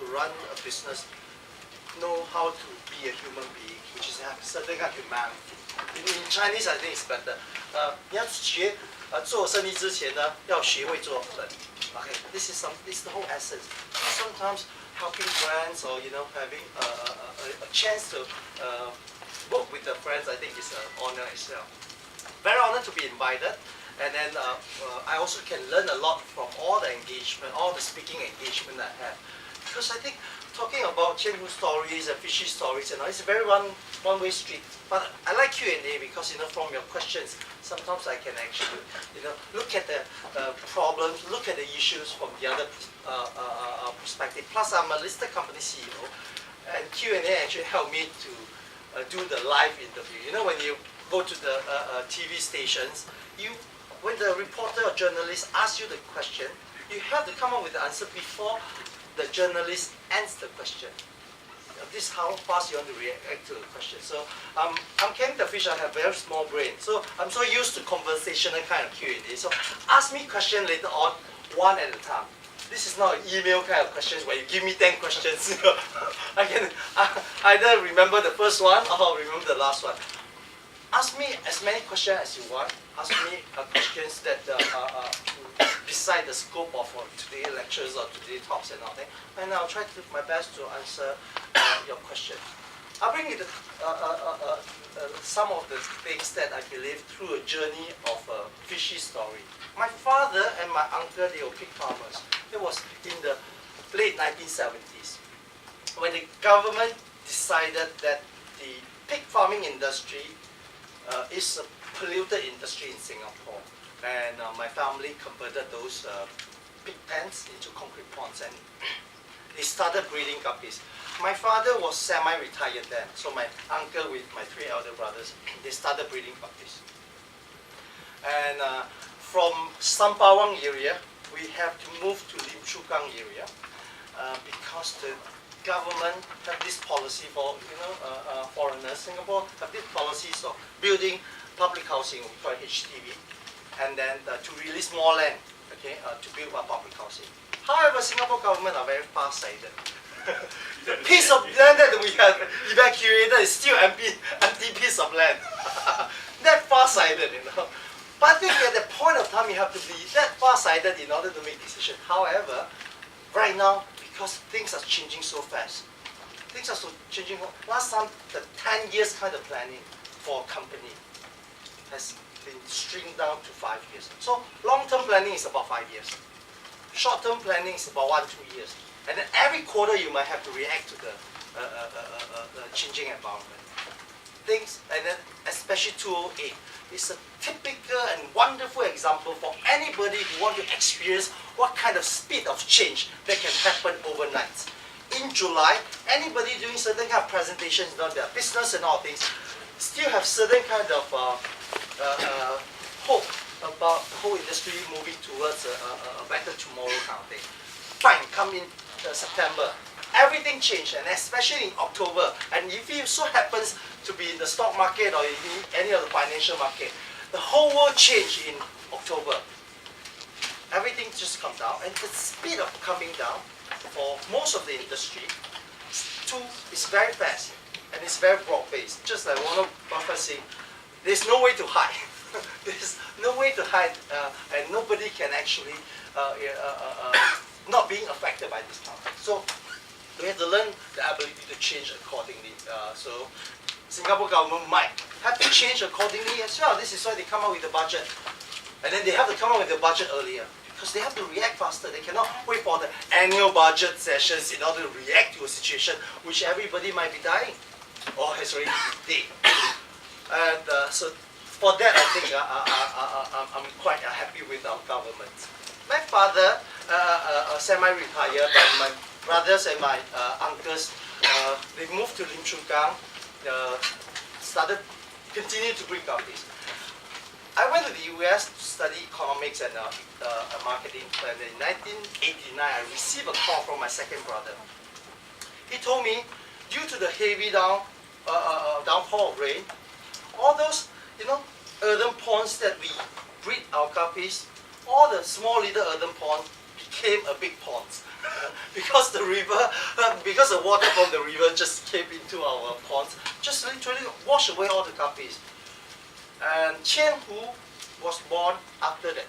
to run a business know how to be a human being, which is have certain kind of humanity. In Chinese, I think it's better. 你要学做生意之前呢，要学会做人。Okay, this is the whole essence. Sometimes helping friends or having a chance to work with the friends, I think is an honor itself. Very honored to be invited, and then I also can learn a lot from all the engagement, all the speaking engagement I have, because I think talking about Qian Hu stories and fishy stories, it's a very one-way street. But I like Q&A because from your questions, sometimes I can actually look at the problems, look at the issues from the other perspective. Plus, I'm a listed company CEO, and Q&A actually helped me to do the live interview. When you go to the TV stations, when the reporter or journalist asks you the question, you have to come up with the answer before the journalist answers the question. This is how fast you want to react to the question. So I'm Ken the Fish. I have a very small brain, so I'm so used to conversational kind of Q&A. So ask me question later on, one at a time. This is not an email kind of questions where you give me 10 questions. I can either remember the first one or remember the last one. Ask me as many questions as you want. Ask me questions that beside the scope of today's lectures or today's talks and all that, and I'll try to do my best to answer your question. I'll bring you some of the things that I believe through a journey of a fishy story. My father and my uncle, they were pig farmers. It was in the late 1970s when the government decided that the pig farming industry is a polluted industry in Singapore, and my family converted those pig pens into concrete ponds, and they started breeding guppies. My father was semi-retired then, so my uncle with my 3 elder brothers, they started breeding guppies. And from Sampawang area, we have to move to Zhoukan area because the government have this policy for foreigners. Singapore have this policies of building public housing, we call it HDB, and then to release more land, okay, to build public housing. However, Singapore government are very far-sighted. The piece of land that we have evacuated is still empty piece of land. That far-sighted, But I think at the point of time you have to be that far-sighted in order to make decisions. However, right now, because things are changing so fast, things are so changing. Last time, the 10 years kind of planning for a company has been stringed down to 5 years. So long-term planning is about 5 years. Short-term planning is about 1-2 years. And then every quarter you might have to react to the changing environment. Things, and then especially 2008, is a typical and wonderful example for anybody who want to experience what kind of speed of change that can happen overnight. In July, anybody doing certain kind of presentations on their business and all things still have certain kind of hope about the whole industry moving towards a better tomorrow kind of thing. Fine, come in September, everything changed, and especially in October. And if it so happens to be in the stock market or in any of the financial market, the whole world changed in October. Everything just comes down, and the speed of coming down for most of the industry is very fast, and it's very broad-based. Just like Warren Buffett saying, there's no way to hide. There's no way to hide, and nobody can actually not being affected by this topic. So we have to learn the ability to change accordingly. So Singapore government might have to change accordingly as well. This is why they come up with the budget. And then they have to come up with the budget earlier, because they have to react faster. They cannot wait for the annual budget sessions in order to react to a situation which everybody might be dying or has already been dead. And so for that, I think I'm quite happy with our government. My father, semi-retired, but my brothers and my uncles, they moved to Lim Chu Kang, continued to bring guppies. I went to the US to study economics and marketing, and in 1989 I received a call from my second brother. He told me, due to the heavy downpour of rain, all those earthen ponds that we breed our guppies, all the small little earthen ponds became a big pond because the river, because the water from the river just came into our ponds, just literally wash away all the guppies. And Qian Hu was born after the